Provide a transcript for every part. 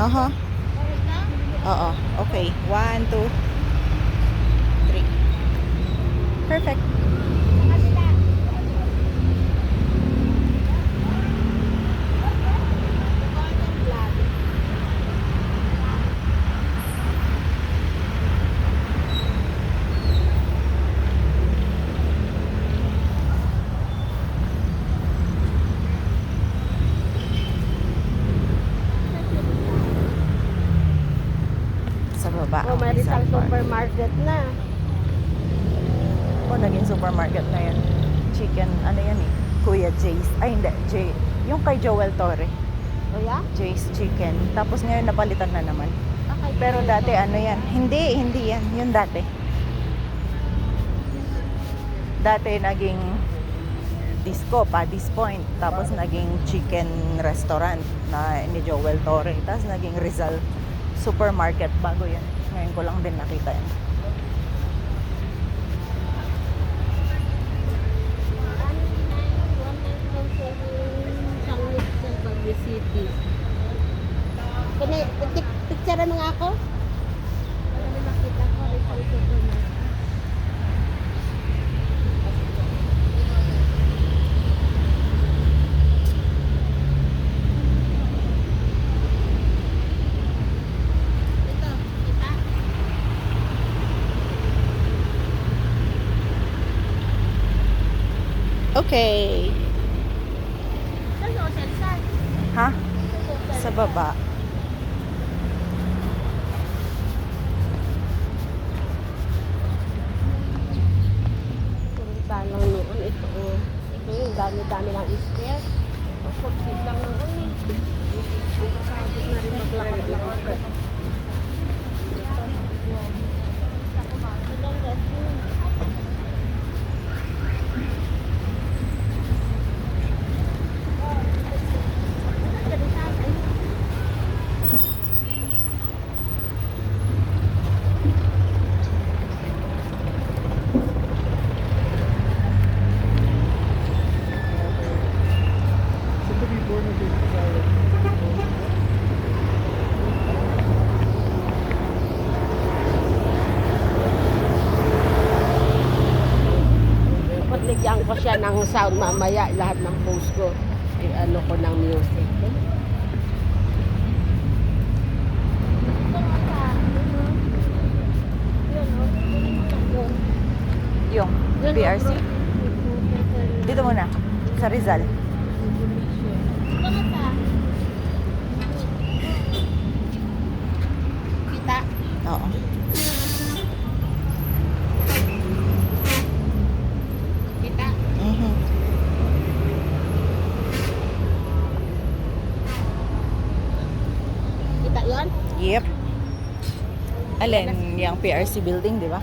Aha. Oo. Okay. 1, 2, 3. Perfect. Sa baba. Oh, may Rizal Rizal Park. Supermarket na. Oh, naging supermarket na yan. Chicken, ano yan eh? Kuya Jay's. Ay, hindi. Yung kay Joel Torre. Oh, yeah? Jay's Chicken. Tapos ngayon napalitan na naman. Okay. Pero dati ano yan? Hindi yan. Yung dati. Dati naging disco, Paddy's Point. Tapos naging chicken restaurant na ni Joel Torre. Tapos naging Rizal Supermarket bago yan. Ngayon ko lang din nakita yan. City. Picture mo nga ako? Para may makita ko Rizal Supermarket. Okay. Ha? Sa baba. Punta lang noon ito. Ito yung dami-dami ng stairs. Tapos lang noon eh. Sabot na rin maglakad-lakad. Bigyan ko siya ng sound mamaya, lahat ng post ko, ano ko ng music. Yung BRC. Dito muna. Sa Rizal. Kita? Oo. Kita? Mhm. Kita yun? Yep. Alin, yung PRC building, di ba?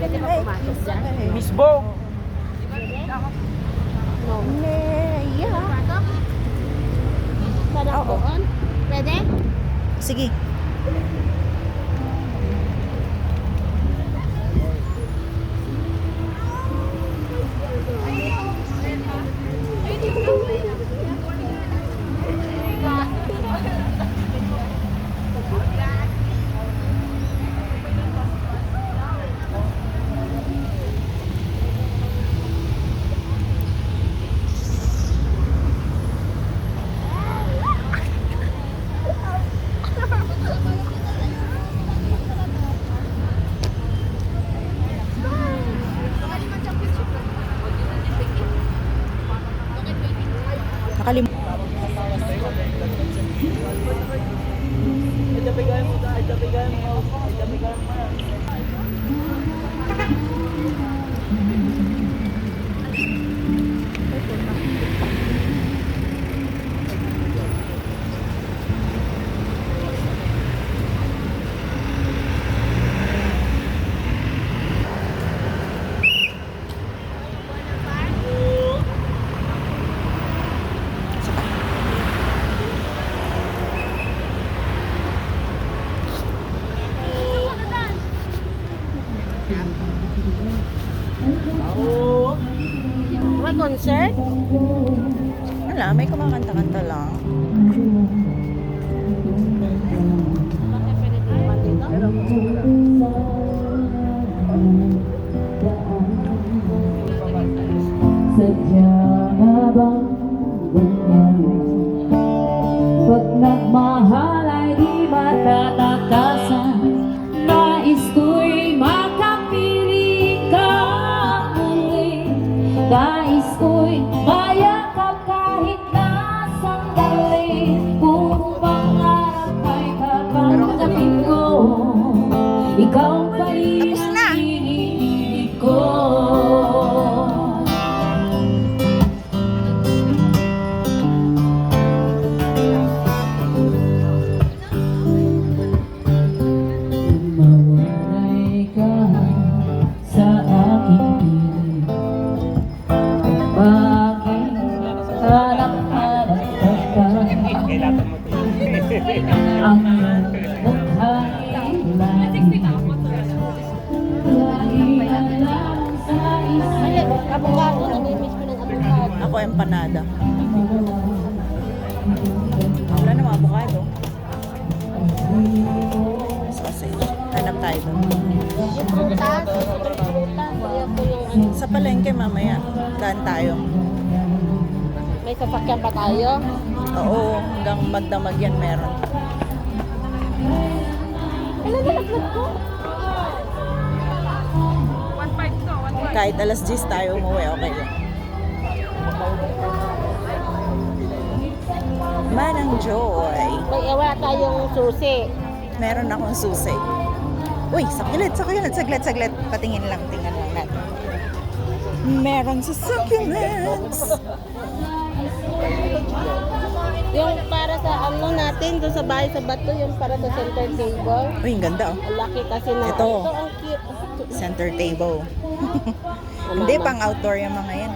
Pwede ba pumasok dyan? Miss Bo. No. Yeah. Pumasok? Sarap Oo. doon? Pwede? Sige. Oh. May concert? Wala, may kumakanta-kanta lang. Bakit pwede naman dito? Sadya nga bang ganyan? Pag nagmahal ay di matatakasan. Nais ko'y makapili ka muli. Nais ko'y mayakap kahit na sandali. Kung pangarap ay kapanggapin ko, ikaw pa rin Tapos ang na. iniibig ko. Mawalay ka sa aking piling. Bakit hanap-hanap ka pa? Ang mukha'y lagi alam sa Alin, isip. abogado. Namimiss ko ng abogado. Ako, empanada. Wala namang avocado. Sausage. Hanap tayo doon. Yung prutas. Kaya ko yung ano. Sa palengke mamaya. Daan tayo. May sasakyan pa tayo. Oo, hanggang magdamag yan meron. Ano nalaglag ko? Kahit alas 10 tayo umuwi, okay lang. Manang Joy. May wala tayong susi. Meron akong susi. Uy, saglit. Patingin lang, tingnan lang natin. Meron sa succulents. Yung para sa ano natin, doon sa bahay sa bato, yung para sa center table. Uy, ang ganda oh. Ang laki kasi na. Ito. Ito ang cute. Center table. Hindi, pang outdoor yung mga yan.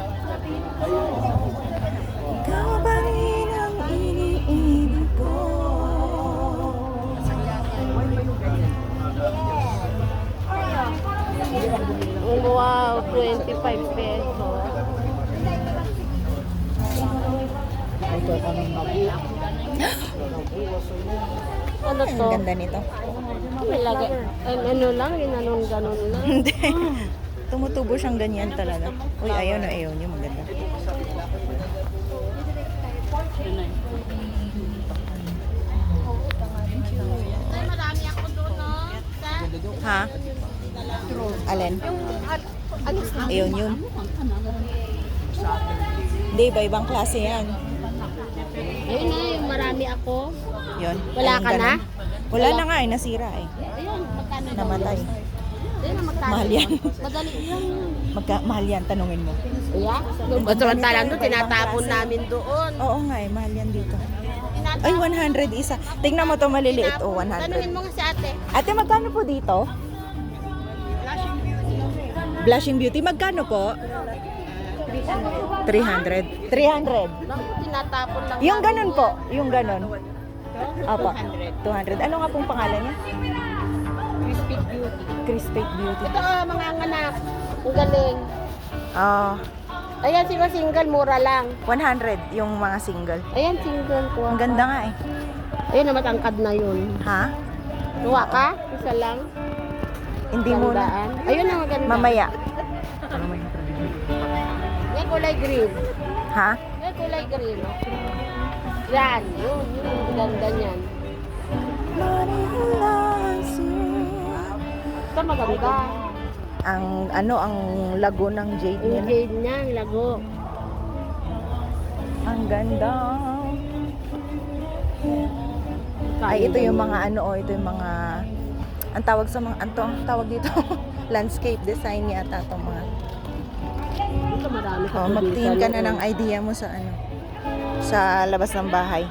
Ikaw ba rin ang iniibig ko? Wow, 25 pesos. Ano Ang to? ganda nito. Nilagay. Ano lang, ginanong ganon lang. Hindi. Tumutubo siyang ganyan talaga. Uy, ayaw na ayaw niyo. Maganda. Marami ako doon, no? Ha? Alin? Ayaw niyo. Hindi, iba-ibang klase yan. Ayun na, yung marami ako. Yun. Wala Anong ka na? ganun? Wala na nga eh, nasira eh. Ayun, magkano daw? Namatay. Ayun, magkano? Mahal yan. Madali lang. Mahal yan, tanungin mo. Kuya? Ba't samantalang doon, tinatapon namin doon. Oo nga eh, mahal yan dito. Tinatapon. Ay, 100 isa. Tingnan mo to maliliit. Oh, Tanungin 100. mo nga si ate. Ate, magkano po dito? Blushing Beauty, magkano po? 300. 300. Naku, tinatapon lang Yung namin ganun yan. po, yung ganun. Apa, 200. 200. Ano nga pong pangalan niya? Crispy Beauty. Crispy Beauty. Ito mga anak. Ang galing. Ah, Ayan, sila single, mura lang. 100 yung mga single. Ayan, single ko. Ang ganda nga eh. Ayun, matangkad na yun. Ha? Tuwa ka? Isa lang. Hindi muna. Gandaan. Ayun ang maganda. Mamaya. May kulay green. Ha? May kulay green. Yan. Yun. Ang ganda niyan. Ito maganda. Ang ano, ang lago ng jade Yung niya. jade niya, ang lago. Ang ganda. Ay, ito yung mga ano, oh, ito yung mga ang tawag sa mga ang tawag dito landscape design yata itong mga. Ito marami sa Oh, magtingin ka na ng idea mo sa ano sa labas ng bahay.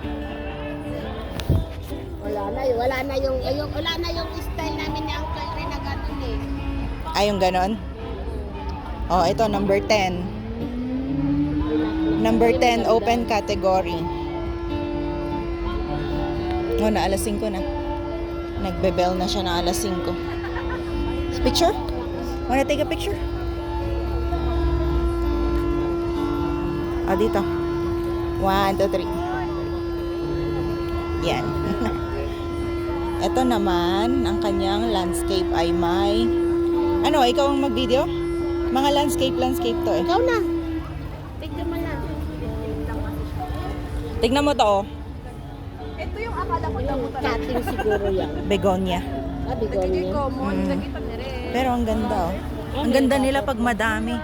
Wala na yung style namin ni Uncle Ray na ganun eh. Ay, yung ganon. Oh, ito number 10. Number 10 open category. Oh, na alas 5 na. Nagbe-bell na siya na alas 5. Picture? Wanna take a picture? Ah, dito. 1, 2, 3. Yan. Ito naman, ang kanyang landscape ay may... Ano, ikaw ang mag-video? Mga landscape to eh. Ikaw na. Tignan mo na. Tignan mo to oh. Ito yung akala ko yung cutting siguro yan. Begonia. Ah, bigonya. Mm. Pero ang ganda oh. Ang ganda nila pag madami.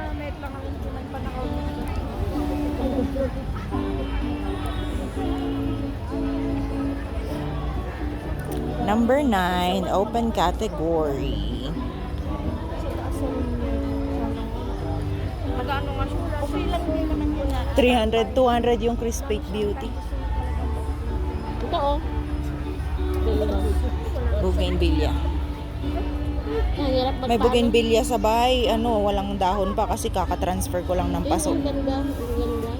Number 9, open category. Magkano nga siya? Okay lang din naman yun na. 300, 200 yung Chris Pate Beauty. Ito oh. Bougainvillea. Ang hirap magtalo. May bougainvillea sa bahay, ano, walang dahon pa kasi kaka-transfer ko lang ng paso. Ang ganda. Ang ganda.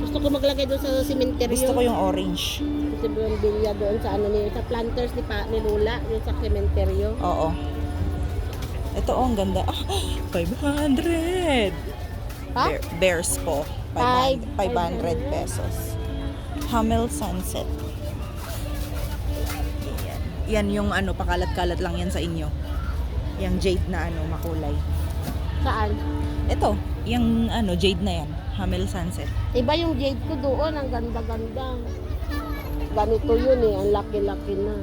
Gusto ko maglagay doon sa cemetery. Gusto ko yung orange. Ito yung bilya doon sa ano niyo, sa planters ni Lula, yung sa cementerio. Oo. Ito oh, ang ganda. Ah, 500! Ha? Bears po. 500 pesos. Hamel Sunset. Yan yung ano, pakalat-kalat lang yan sa inyo. Yung jade na ano, makulay. Saan? Ito, yung ano, jade na yan. Hamel Sunset. Iba yung jade ko doon, ang ganda-ganda. Ganito yun eh, ang laki-laki na.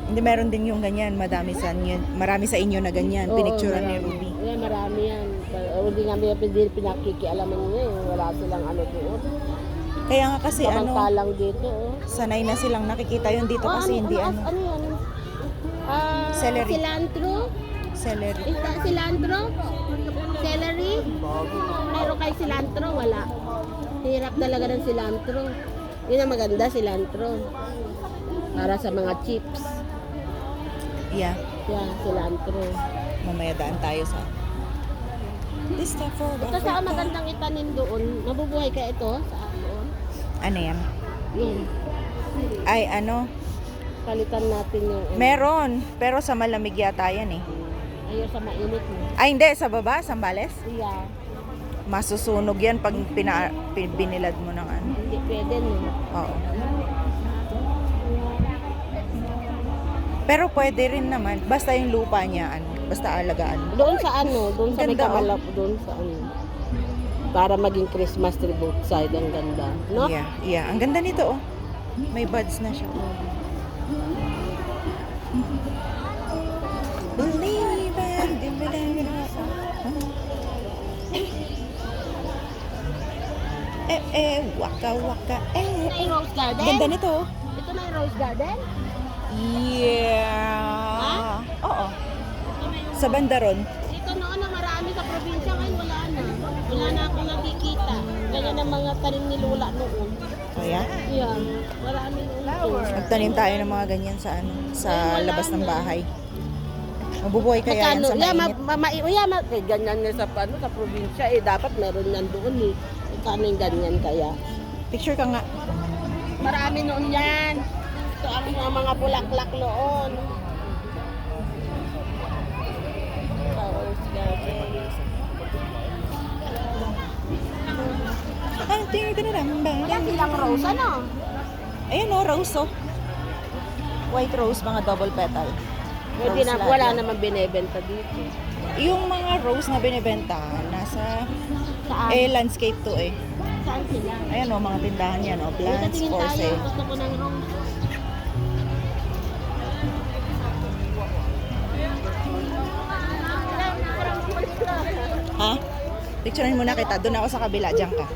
Hindi, meron din yung ganyan. Marami sa inyo na ganyan. Pinicturean ni marami. Ruby. Yeah, marami yan. Hindi nga may pinakikialaman niya eh. Wala silang ano doon. Kaya nga kasi ano, Samantalang dito oh. sanay na silang nakikita yun dito kasi hindi ano. Ano yan? Ah, Celery. Cilantro? Celery. Cilantro? Celery? Meron kay cilantro? Wala. Hirap talaga ng cilantro. Yun ang maganda, cilantro. Para sa mga chips. Yeah. Yan, cilantro. Mamaya daan tayo sa this time for Ito sa magandang itanim doon. Mabubuhay ka ito sa doon. ano yan? Yun. Ay ano, Palitan natin yung meron. Pero sa malamig yata yan eh. ayaw sa mainit mo. Ay hindi, sa baba, Sambales. Yeah. Masusunog yan pag binilad mo ng ano. Hindi pwede no. Oo. Pero pwede rin naman, basta yung lupa niya, ano, basta alagaan mo. Doon sa ano, doon sa may Ganda, oh. kamalap, doon sa ano. Para maging Christmas tree both side, ang ganda. No? Yeah. Ang ganda nito, oh. May buds na siya. Believe it. Waka waka. Ito na yung rose garden? Ganda nito, oh. Ito na yung rose garden? Yeah. Oo. Sa Bandaron. Ito noon na marami sa probinsya, ngayon wala na. Wala na akong nakikita. Ganyan ang mga tanim ni Lula noon. Kaya, Yan, marami noon. magtanim tayo ng mga ganyan sa ano, sa labas ng bahay. Mabubuhay kaya yan sa mainit. Ganyan nga sa, sa probinsya eh. Dapat meron yan doon eh. Kano yung ganyan kaya? Picture ka nga. Marami noon yan. Ito ang mga bulaklak noon. Rose garden. Wala silang rose, ano? Ayun oh, rose oh. White rose, mga double petal. Pwede na, Rose wala lahat. naman binebenta dito. Yung mga rose na binibenta, nasa Saan? landscape to eh. Saan sila? Ayan oh, mga tindahan yan oh, plants Tingin for tayo, sale. gusto ko ng rose. Ha? Picturein muna kita, doon ako sa kabila, diyan ka.